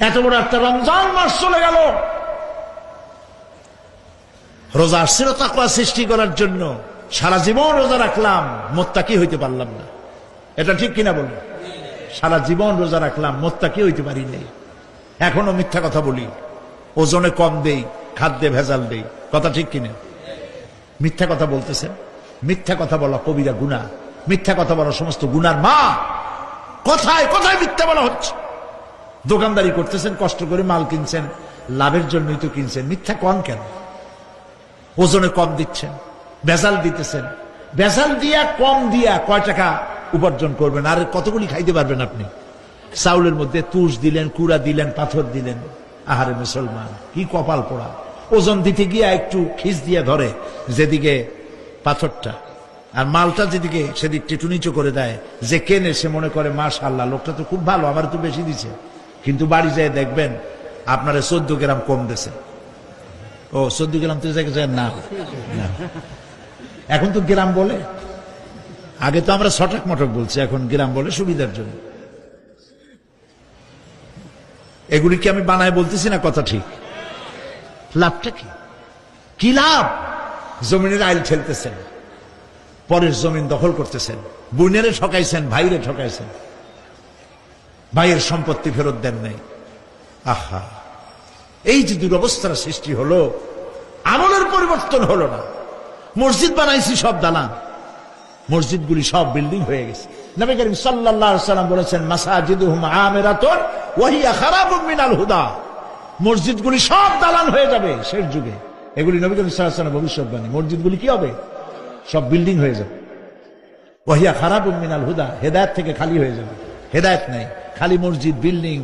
এত বড় একটা রমজান মাস চলে গেল, রোজা আসছিল তাকওয়া সৃষ্টি করার জন্য, সারা জীবন রোজা রাখলাম, মুত্তাকি হইতে পারলাম না। এটা ঠিক কিনা বলুন? সারা জীবন রোজা রাখলাম, মুত্তাকি হইতে পারি নাই। এখনো মিথ্যা কথা বলি, ওজনে কম দেই, খাদ্যে ভেজাল দেই। কথা ঠিক কিনা? মিথ্যা কথা বলতেছেন। মিথ্যা কথা বলা কবিরা গুনাহ, মিথ্যা কথা বলা সমস্ত গুনার মা। কথায় কথায় মিথ্যা বলা হচ্ছে। দোকানদারি করতেছেন, কষ্ট করে মাল কিনছেন, লাভের জন্যই তো কিনছেন, মিথ্যা কম কেন? ওজনে কম দিচ্ছেন, ভেজাল দিতেছেন, ভেজাল দিয়া কম দিয়া কয় টাকা উপার্জন করবেন? আর কতগুলি খাইতে পারবেন আপনি? চাউলের মধ্যে তুষ দিলেন, কুড়া দিলেন, পাথর দিলেন। আহারে মুসলমান, কি কপাল পোড়া! ওজন দিতে গিয়া একটু খিস দিয়া ধরে যেদিকে পাথরটা, আর মালটা যেদিকে সেদিক টেটু নিচু করে দেয়। যে কেনে সে মনে করে মাশাআল্লাহ, লোকটা তো খুব ভালো, আমার তো বেশি দিছে। কিন্তু বাড়ি যায় দেখবেন আপনারা 14 গ্রাম কম দিছে। ও 14 গ্রাম তো না, এখন তো গ্রাম বলে। আগে তো আমরা ছটাক মটক বলছি, এখন গ্রাম বলে সুবিধার জন্য। এগুলি কি আমি বানায় বলতেছি না? কথা ঠিক। লাভটা কি? কি লাভ? জমিনের আইল ঠেলতেছেন, পরের জমিন দখল করতেছেন, বোনেরে ঠকাইছেন, ভাইরে ঠকাইছেন, ভাইয়ের সম্পত্তি ফেরত দেন নাই। আহা, এই যে দুরবস্থার সৃষ্টি হলো, আমলের পরিবর্তন হলো না। মসজিদ বানাইছি সব দালান, মসজিদগুলি সব বিল্ডিং হয়ে গেছে। নবী করিম সাল্লাল্লাহু আলাইহি ওয়াসাল্লাম বলেছেন, মাসাজিদুহুম আমিরাতুন ওয়া হিয়া খারাবুম মিনাল হুদা। মসজিদগুলি সব দালান হয়ে যাবে শেষ যুগে। এগুলি নবী করিম সাল্লাল্লাহু আলাইহি ওয়াসাল্লামের ভবিষ্যৎবাণী। মসজিদগুলি কি হবে? সব বিল্ডিং হয়ে যাবে। ওয়া হিয়া খারাবুম মিনাল হুদা, হেদায়েত থেকে খালি হয়ে যাবে। হেদায়েত নাই, খালি মসজিদ, বিল্ডিং,